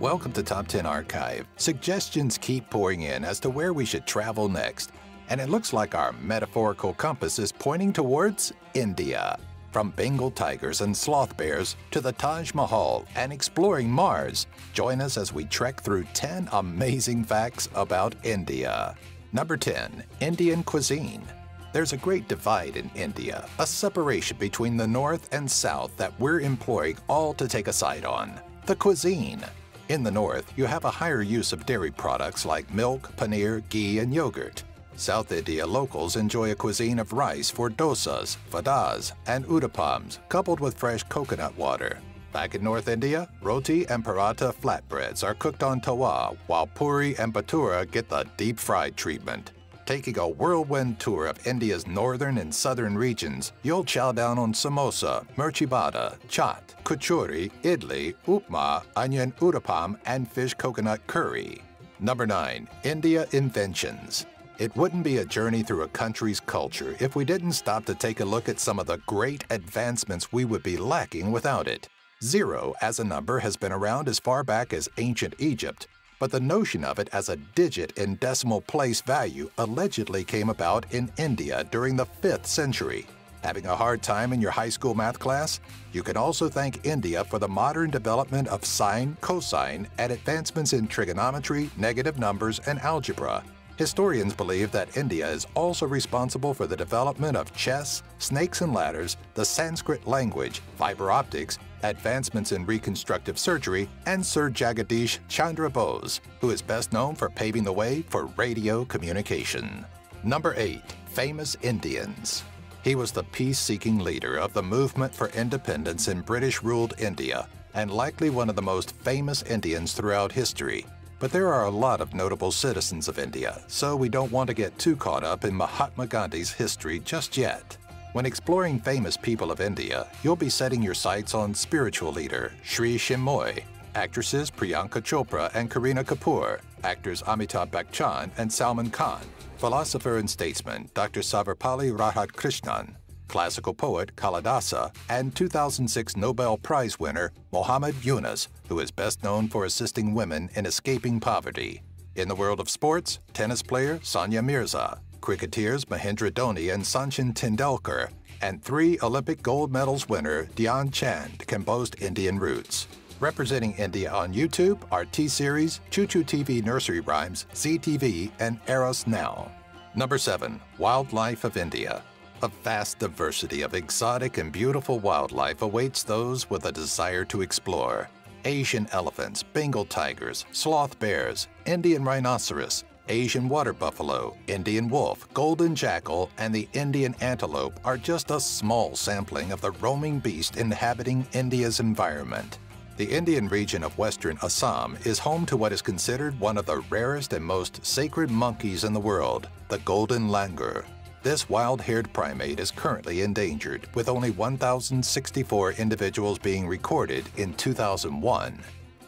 Welcome to Top 10 Archive. Suggestions keep pouring in as to where we should travel next. And it looks like our metaphorical compass is pointing towards India. From Bengal tigers and sloth bears to the Taj Mahal and exploring Mars, join us as we trek through 10 amazing facts about India. Number 10. Indian cuisine. There's a great divide in India, a separation between the north and south that we're employing all to take a side on. The cuisine. In the north, you have a higher use of dairy products like milk, paneer, ghee, and yogurt. South India locals enjoy a cuisine of rice for dosas, vadas, and uttappams, coupled with fresh coconut water. Back in North India, roti and paratha flatbreads are cooked on tawa, while puri and bhatura get the deep-fried treatment. Taking a whirlwind tour of India's northern and southern regions, you'll chow down on samosa, mirchi vada, chaat, kachori, idli, upma, onion uttappam, and fish coconut curry. Number 9. India Inventions. It wouldn't be a journey through a country's culture if we didn't stop to take a look at some of the great advancements we would be lacking without it. Zero as a number has been around as far back as ancient Egypt, but the notion of it as a digit in decimal place value allegedly came about in India during the 5th century. Having a hard time in your high school math class? You can also thank India for the modern development of sine, cosine, and advancements in trigonometry, negative numbers, and algebra. Historians believe that India is also responsible for the development of chess, snakes and ladders, the Sanskrit language, fiber optics, advancements in reconstructive surgery, and Sir Jagadish Chandra Bose, who is best known for paving the way for radio communication. Number 8. Famous Indians. He was the peace-seeking leader of the movement for independence in British-ruled India, and likely one of the most famous Indians throughout history. But there are a lot of notable citizens of India, so we don't want to get too caught up in Mahatma Gandhi's history just yet. When exploring famous people of India, you'll be setting your sights on spiritual leader Sri Chinmoy, actresses Priyanka Chopra and Kareena Kapoor, actors Amitabh Bachchan and Salman Khan, philosopher and statesman Dr. Sarvepalli Radhakrishnan, classical poet Kalidasa, and 2006 Nobel Prize winner Muhammad Yunus, who is best known for assisting women in escaping poverty. In the world of sports, tennis player Sania Mirza, cricketers Mahendra Dhoni and Sachin Tendulkar, and 3 Olympic gold medals winner Dhyan Chand can boast Indian roots. Representing India on YouTube are T-Series, Choo Choo TV Nursery Rhymes, ZTV, and Eros Now. Number 7. Wildlife of India. A vast diversity of exotic and beautiful wildlife awaits those with a desire to explore. Asian elephants, Bengal tigers, sloth bears, Indian rhinoceros, Asian water buffalo, Indian wolf, golden jackal, and the Indian antelope are just a small sampling of the roaming beast inhabiting India's environment. The Indian region of western Assam is home to what is considered one of the rarest and most sacred monkeys in the world, the golden langur. This wild-haired primate is currently endangered, with only 1,064 individuals being recorded in 2001.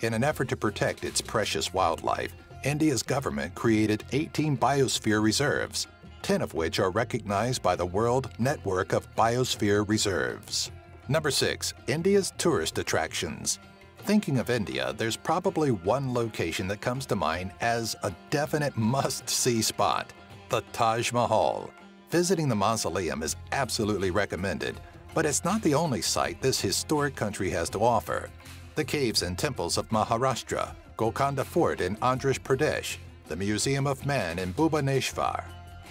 In an effort to protect its precious wildlife, India's government created 18 biosphere reserves, 10 of which are recognized by the World Network of Biosphere Reserves. Number 6. India's tourist attractions. Thinking of India, there's probably one location that comes to mind as a definite must-see spot: the Taj Mahal. Visiting the mausoleum is absolutely recommended, but it's not the only sight this historic country has to offer. The caves and temples of Maharashtra, Golconda Fort in Andhra Pradesh, the Museum of Man in Bhubaneswar,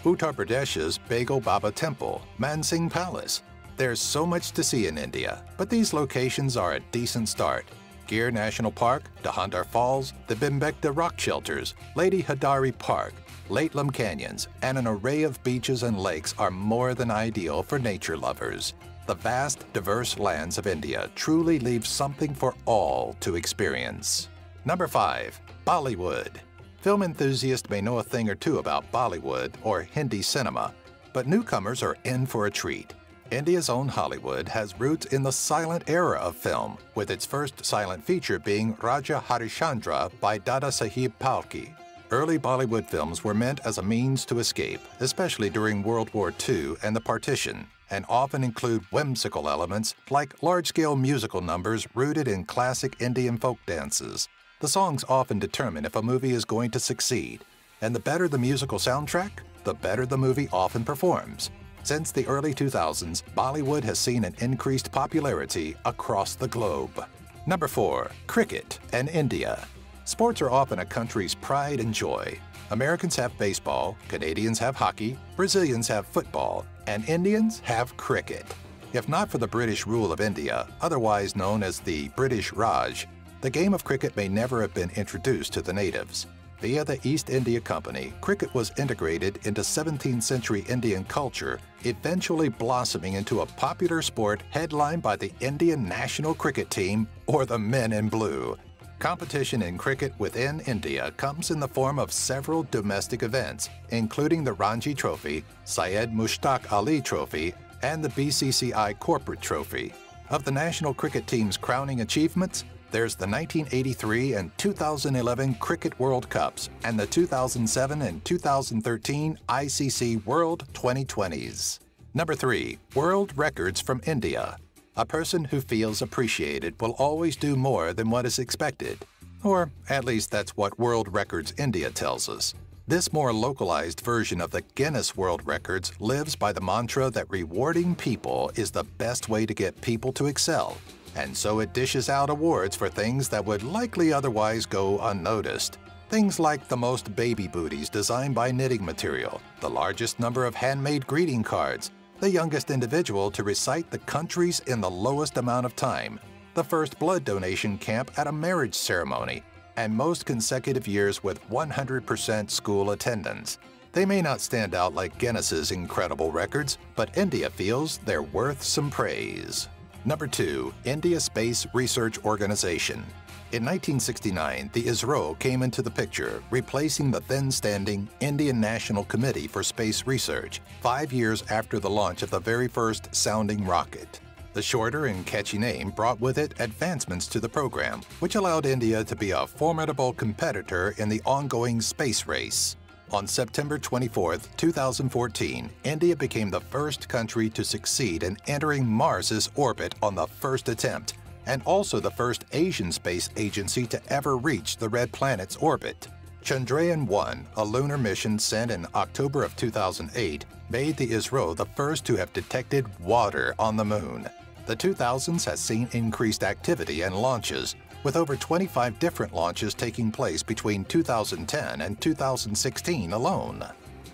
Uttar Pradesh's Bagel Baba Temple, Mansingh Palace. There's so much to see in India, but these locations are a decent start. Gir National Park, Dahandar Falls, the Bhimbekta Rock Shelters, Lady Hadari Park, Latelam Canyons, and an array of beaches and lakes are more than ideal for nature lovers. The vast, diverse lands of India truly leave something for all to experience. Number 5. Bollywood. Film enthusiasts may know a thing or two about Bollywood or Hindi cinema, but newcomers are in for a treat. India's own Hollywood has roots in the silent era of film, with its first silent feature being Raja Harishchandra by Dada Saheb Phalke. Early Bollywood films were meant as a means to escape, especially during World War II and the partition, and often include whimsical elements like large-scale musical numbers rooted in classic Indian folk dances. The songs often determine if a movie is going to succeed, and the better the musical soundtrack, the better the movie often performs. Since the early 2000s, Bollywood has seen an increased popularity across the globe. Number 4. Cricket and India. Sports are often a country's pride and joy. Americans have baseball, Canadians have hockey, Brazilians have football, and Indians have cricket. If not for the British rule of India, otherwise known as the British Raj, the game of cricket may never have been introduced to the natives. Via the East India Company, cricket was integrated into 17th century Indian culture, eventually blossoming into a popular sport headlined by the Indian national cricket team, or the Men in Blue. Competition in cricket within India comes in the form of several domestic events, including the Ranji Trophy, Syed Mushtaq Ali Trophy, and the BCCI Corporate Trophy. Of the national cricket team's crowning achievements, there's the 1983 and 2011 Cricket World Cups and the 2007 and 2013 ICC World 2020s. Number 3. World Records from India. A person who feels appreciated will always do more than what is expected. Or at least that's what World Records India tells us. This more localized version of the Guinness World Records lives by the mantra that rewarding people is the best way to get people to excel. And so it dishes out awards for things that would likely otherwise go unnoticed. Things like the most baby booties designed by knitting material, the largest number of handmade greeting cards, the youngest individual to recite the countries in the lowest amount of time, the first blood donation camp at a marriage ceremony, and most consecutive years with 100% school attendance. They may not stand out like Guinness's incredible records, but India feels they're worth some praise. Number 2. India Space Research Organization. In 1969, the ISRO came into the picture, replacing the then-standing Indian National Committee for Space Research, 5 years after the launch of the very first sounding rocket. The shorter and catchy name brought with it advancements to the program, which allowed India to be a formidable competitor in the ongoing space race. On September 24, 2014, India became the first country to succeed in entering Mars's orbit on the first attempt, and also the first Asian space agency to ever reach the Red Planet's orbit. Chandrayaan-1, a lunar mission sent in October of 2008, made the ISRO the first to have detected water on the Moon. The 2000s has seen increased activity and launches, with over 25 different launches taking place between 2010 and 2016 alone.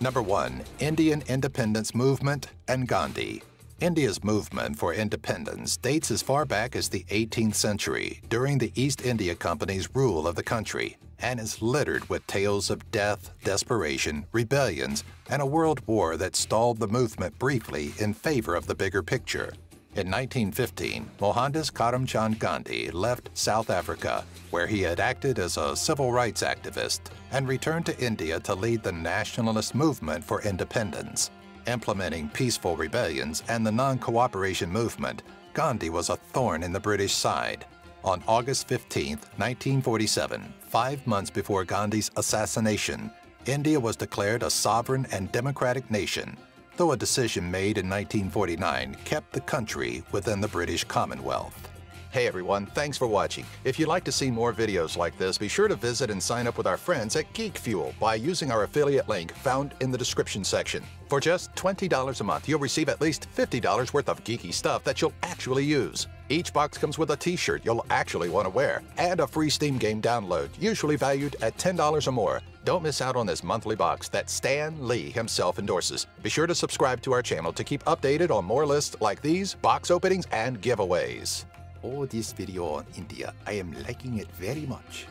Number 1. Indian Independence Movement and Gandhi. India's movement for independence dates as far back as the 18th century, during the East India Company's rule of the country, and is littered with tales of death, desperation, rebellions, and a world war that stalled the movement briefly in favor of the bigger picture. In 1915, Mohandas Karamchand Gandhi left South Africa, where he had acted as a civil rights activist, and returned to India to lead the nationalist movement for independence. Implementing peaceful rebellions and the non-cooperation movement, Gandhi was a thorn in the British side. On August 15, 1947, 5 months before Gandhi's assassination, India was declared a sovereign and democratic nation, though a decision made in 1949 kept the country within the British Commonwealth. Hey everyone, thanks for watching. If you'd like to see more videos like this, be sure to visit and sign up with our friends at Geek Fuel by using our affiliate link found in the description section. For just $20 a month, you'll receive at least $50 worth of geeky stuff that you'll actually use. Each box comes with a t-shirt you'll actually want to wear, and a free Steam game download, usually valued at $10 or more. Don't miss out on this monthly box that Stan Lee himself endorses. Be sure to subscribe to our channel to keep updated on more lists like these, box openings, and giveaways. Oh, this video on India, I am liking it very much.